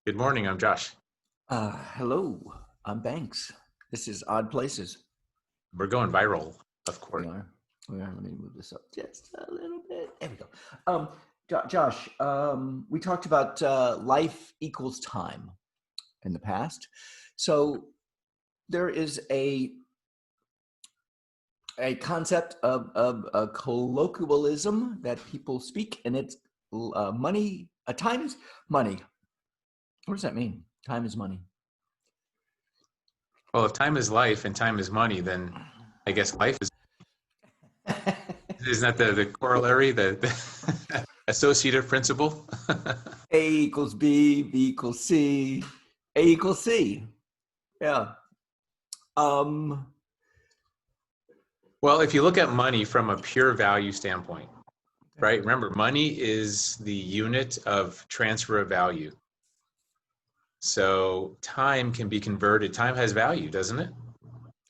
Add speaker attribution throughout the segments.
Speaker 1: Good morning. I'm Josh.
Speaker 2: Hello, I'm Banks. This is Odd Places.
Speaker 1: We're going viral, of course.
Speaker 2: We are. We are. Let me move this up just a little bit. There we go. Josh, we talked about life equals time in the past. So there is a concept of a colloquialism that people speak, and it's money. Time is money. What does that mean? Time is money.
Speaker 1: Well, if time is life and time is money, then I guess life is, isn't that the corollary, the associative principle?
Speaker 2: A equals B, B equals C, A equals C. Yeah. Um,
Speaker 1: Well, if you look at money from a pure value standpoint, right? Remember, money is the unit of transfer of value. So time can be converted. Time has value, doesn't it?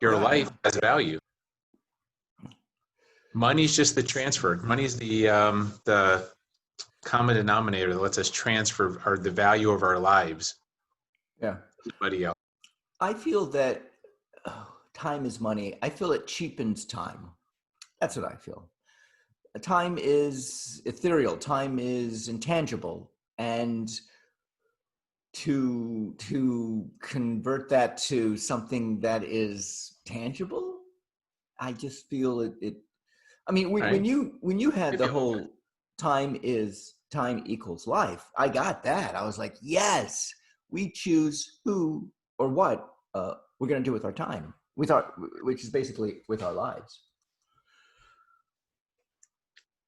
Speaker 1: Your life has value. Money's just the transfer. Money's the common denominator that lets us transfer the value of our lives.
Speaker 2: Yeah.
Speaker 1: Anybody else?
Speaker 2: I feel that time is money. I feel it cheapens time. That's what I feel. Time is ethereal. Time is intangible, and to convert that to something that is tangible, I just feel it. I mean,
Speaker 1: Right.
Speaker 2: when you had the whole time equals life, I got that. I was like, yes, we choose who or what we're going to do with our time, which is basically with our lives.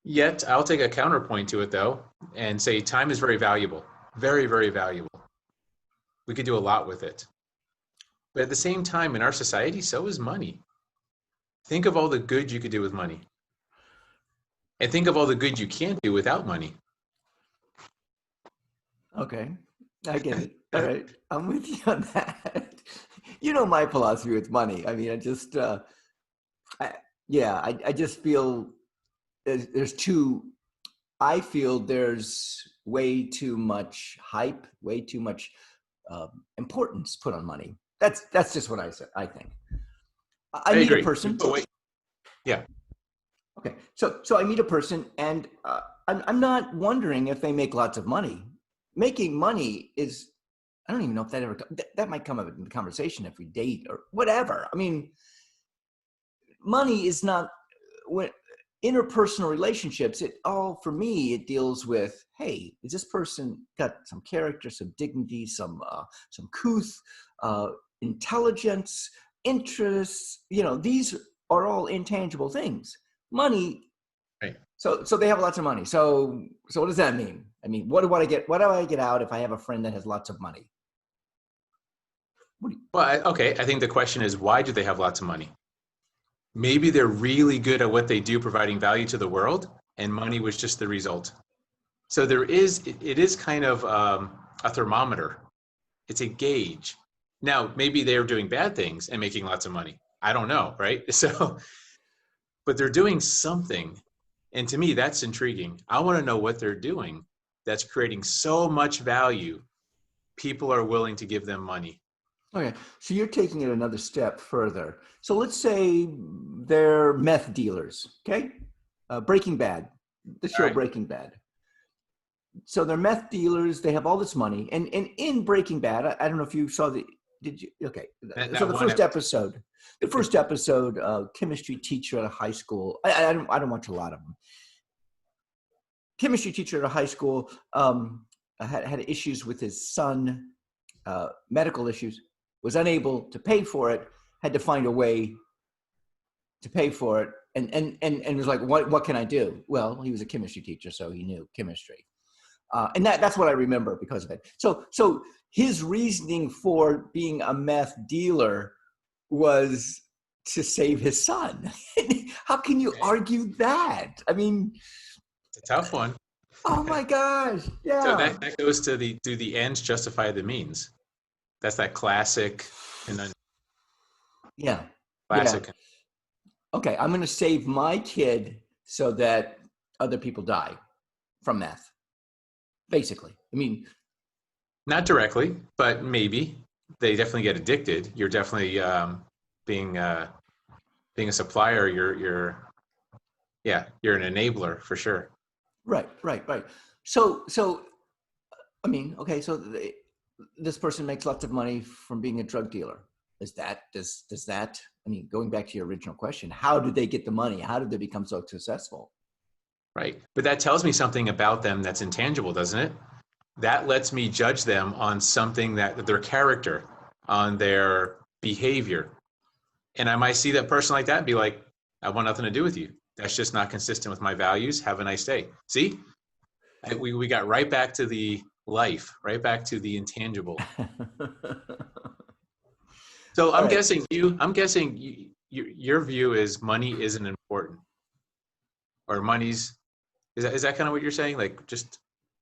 Speaker 1: Yet I'll take a counterpoint to it though and say time is very valuable, very, very valuable. We could do a lot with it. But at the same time, in our society, so is money. Think of all the good you could do with money. And think of all the good you can't do without money.
Speaker 2: Okay, I get it. All right, I'm with you on that. You know my philosophy with money. I mean, I just feel there's too. I feel there's way too much hype, way too much importance put on money. That's just what I said. I think I meet a
Speaker 1: agree.
Speaker 2: person.
Speaker 1: Oh, wait. Yeah.
Speaker 2: Okay, so I meet a person, and I'm not wondering if they make lots of money. Making money is, I don't even know if that might come up in the conversation if we date or whatever. I mean, money is not when interpersonal relationships. It all for me. It deals with, hey, is this person got some character, some dignity, some couth, intelligence, interests? You know, these are all intangible things. Money.
Speaker 1: Right.
Speaker 2: So they have lots of money. So what does that mean? I mean, what do I get? What do I get out if I have a friend that has lots of money?
Speaker 1: Well, okay. I think the question is, why do they have lots of money? Maybe they're really good at what they do, providing value to the world, and money was just the result. So it is kind of a thermometer. It's a gauge. Now, maybe they're doing bad things and making lots of money. I don't know, right? So, but they're doing something. And to me, that's intriguing. I want to know what they're doing that's creating so much value. People are willing to give them money.
Speaker 2: Okay, so you're taking it another step further. So let's say they're meth dealers, okay? Breaking Bad, the show
Speaker 1: Right.
Speaker 2: Breaking Bad. So they're meth dealers. They have all this money, and in Breaking Bad, I don't know if you saw the. Did you? Okay, so the first episode, chemistry teacher at a high school. I don't watch a lot of them. Chemistry teacher at a high school had issues with his son, medical issues, was unable to pay for it, had to find a way to pay for it, and was like, what can I do? Well, he was a chemistry teacher, so he knew chemistry. And that's what I remember because of it. So his reasoning for being a meth dealer was to save his son. How can you argue that? I mean,
Speaker 1: It's a tough one.
Speaker 2: oh my gosh, yeah.
Speaker 1: So that goes to do the ends justify the means? That's that classic and then
Speaker 2: Yeah.
Speaker 1: classic.
Speaker 2: Yeah. Okay, I'm going to save my kid so that other people die from meth. Basically, I mean,
Speaker 1: Not directly, but maybe they definitely get addicted. You're definitely being being a supplier. You're an enabler for sure.
Speaker 2: Right, right, right. So I mean, okay, so this person makes lots of money from being a drug dealer. Does that? I mean, going back to your original question, how did they get the money? How did they become so successful?
Speaker 1: Right. But that tells me something about them that's intangible, doesn't it? That lets me judge them on something that their character, on their behavior. And I might see that person like that and be like, I want nothing to do with you. That's just not consistent with my values. Have a nice day. See, we got right back to the life, right back to the intangible. So
Speaker 2: All
Speaker 1: I'm
Speaker 2: right.
Speaker 1: guessing your view is money isn't important, or is that kind of what you're saying? Like just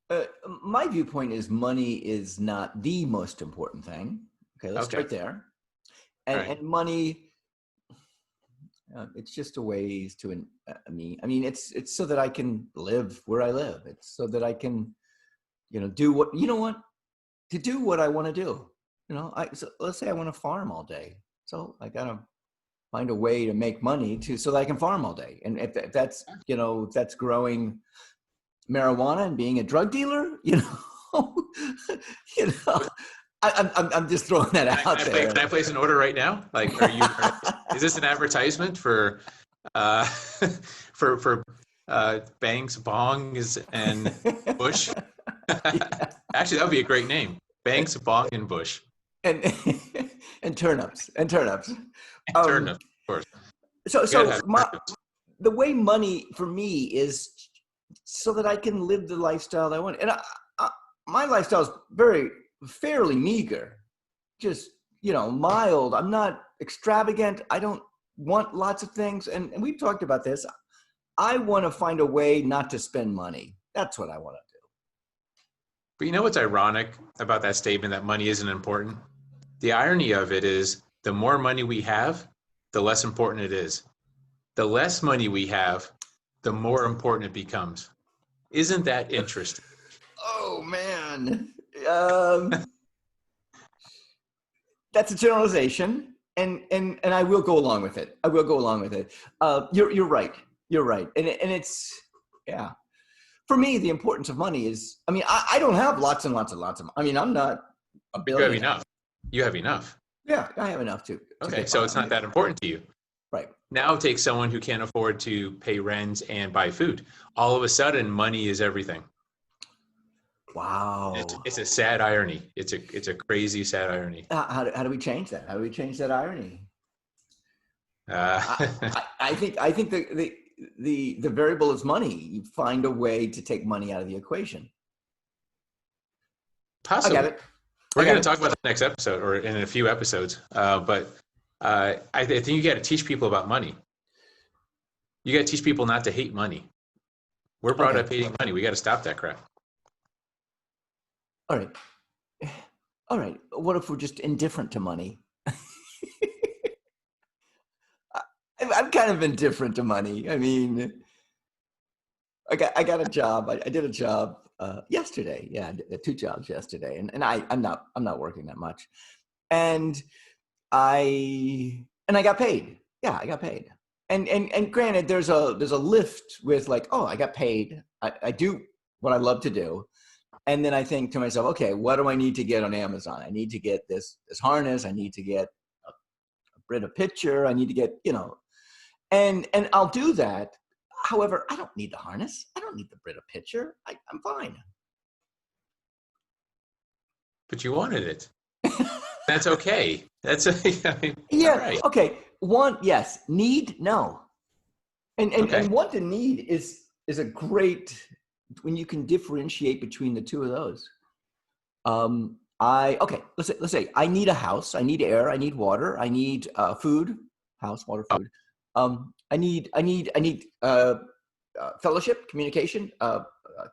Speaker 2: Uh, my viewpoint is money is not the most important thing. Okay, let's
Speaker 1: okay,
Speaker 2: start there.
Speaker 1: all
Speaker 2: And
Speaker 1: right.
Speaker 2: money, it's just a ways to me. I mean, it's so that I can live where I live. It's so that I can, do what to do what I want to do. So let's say I want to farm all day. So I gotta find a way to make money so that I can farm all day. And if that's if that's growing marijuana and being a drug dealer, you know, I'm just throwing that out there.
Speaker 1: Can I place an order right now? Like, is this an advertisement for, uh, for Banks, Bongs, and Bush?
Speaker 2: Yeah.
Speaker 1: Actually, that would be a great name. Banks, Bong, and Bush.
Speaker 2: and and turnips.
Speaker 1: And
Speaker 2: Um,
Speaker 1: turnip, of course.
Speaker 2: so
Speaker 1: You gotta
Speaker 2: so
Speaker 1: have
Speaker 2: my
Speaker 1: turnips.
Speaker 2: the way money for me is so that I can live the lifestyle I want. And I, my lifestyle is fairly meager, just, mild. I'm not extravagant. I don't want lots of things. And we've talked about this. I want to find a way not to spend money. That's what I want to
Speaker 1: But you know what's ironic about that statement that money isn't important? The irony of it is the more money we have, the less important it is. The less money we have, the more important it becomes. Isn't that
Speaker 2: do.
Speaker 1: interesting?
Speaker 2: Oh, man. Um, that's a generalization. And I will go along with it. I will go along with it. You're right. You're right. And it's, yeah. For me, the importance of money is, I mean, I don't have lots and lots and lots of, I mean, I'm not a
Speaker 1: You have
Speaker 2: billionaire.
Speaker 1: enough. You have enough.
Speaker 2: Yeah, I have enough to
Speaker 1: Okay,
Speaker 2: get
Speaker 1: so
Speaker 2: by.
Speaker 1: it's not that important to you.
Speaker 2: Right.
Speaker 1: Now take someone who can't afford to pay rent and buy food. All of a sudden, money is everything.
Speaker 2: Wow.
Speaker 1: It's a sad irony. It's a crazy sad irony.
Speaker 2: How do we change that? How do we change that irony?
Speaker 1: Uh,
Speaker 2: I, I think the variable is money. You find a way to take money out of the equation. I got
Speaker 1: possibly.
Speaker 2: it. I
Speaker 1: We're
Speaker 2: got
Speaker 1: going to
Speaker 2: it.
Speaker 1: talk about the next episode or in a few episodes. But I think you got to teach people about money. You got to teach people not to hate money. We're brought
Speaker 2: Okay.
Speaker 1: up hating money. We got to stop that crap.
Speaker 2: All right. All right. What if we're just indifferent to money? I'm kind of indifferent to money. I mean, I got a job. I did a job yesterday. Yeah, I did 2 jobs yesterday, and I'm not working that much, and I got paid. Yeah, I got paid. And granted, there's a lift with like, oh, I got paid. I do what I love to do, and then I think to myself, okay, what do I need to get on Amazon? I need to get this harness. I need to get a Brita pitcher. I need to get and I'll do that. However, I don't need the harness. I don't need the Brita pitcher. I'm fine.
Speaker 1: But you wanted it. That's okay. I mean, all
Speaker 2: Yeah.
Speaker 1: right.
Speaker 2: Okay. Want, yes. Need, no. And and
Speaker 1: Okay.
Speaker 2: and want and need is a great when you can differentiate between the two of those. I okay. Let's say I need a house. I need air. I need water. I need food. House, water,
Speaker 1: Oh,
Speaker 2: food. I need fellowship, communication,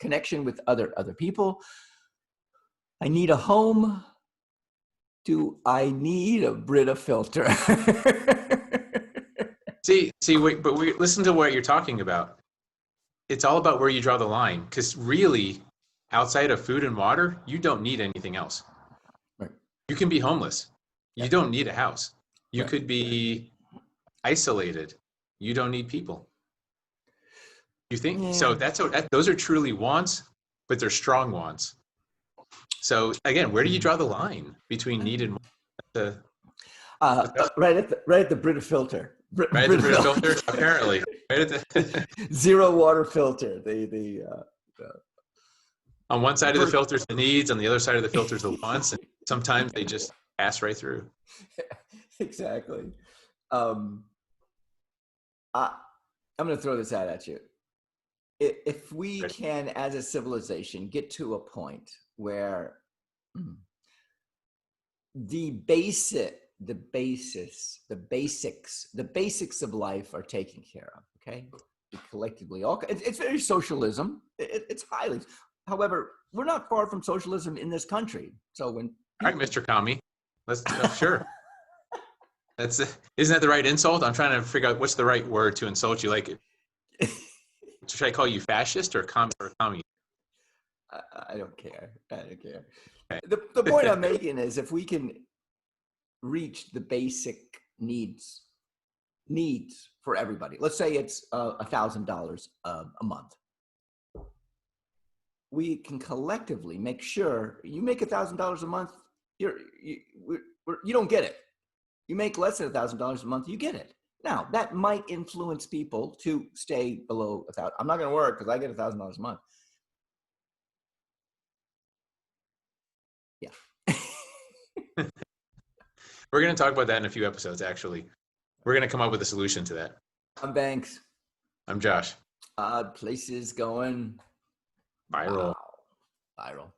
Speaker 2: connection with other people. I need a home. Do I need a Brita filter?
Speaker 1: wait, but listen to what you're talking about. It's all about where you draw the line. Because really, outside of food and water, you don't need anything else.
Speaker 2: Right.
Speaker 1: You can be homeless. You don't need a house. You
Speaker 2: Right.
Speaker 1: could be isolated. You don't need people. You think?
Speaker 2: Yeah.
Speaker 1: So those are truly wants, but they're strong wants. So again, where do you draw the line between need and want?
Speaker 2: Right at the Brita filter.
Speaker 1: Right at the Brita filter, apparently. Right at the
Speaker 2: Zero water filter.
Speaker 1: on one side of the filter is the needs, on the other side of the filter is the wants, and sometimes they just pass right through.
Speaker 2: Exactly. I'm going to throw this out at you. If we can, as a civilization, get to a point where the basics of life are taken care of, okay? Collectively, it's very socialism. It's highly. However, we're not far from socialism in this country. So when
Speaker 1: all right, Mr. Commie, let's sure. Isn't that the right insult? I'm trying to figure out what's the right word to insult you. Like, should I call you fascist or commie?
Speaker 2: I don't care. I don't care.
Speaker 1: Okay.
Speaker 2: The point I'm making is if we can reach the basic needs for everybody, let's say it's $1,000 a month. We can collectively make sure you make $1,000 a month, you don't get it. You make less than $1,000 a month, you get it. Now, that might influence people to stay below 1,000. I'm not going to work because I get $1,000 a month. Yeah.
Speaker 1: We're going to talk about that in a few episodes, actually. We're going to come up with a solution to that.
Speaker 2: I'm Banks.
Speaker 1: I'm Josh.
Speaker 2: Places going
Speaker 1: viral.
Speaker 2: Viral.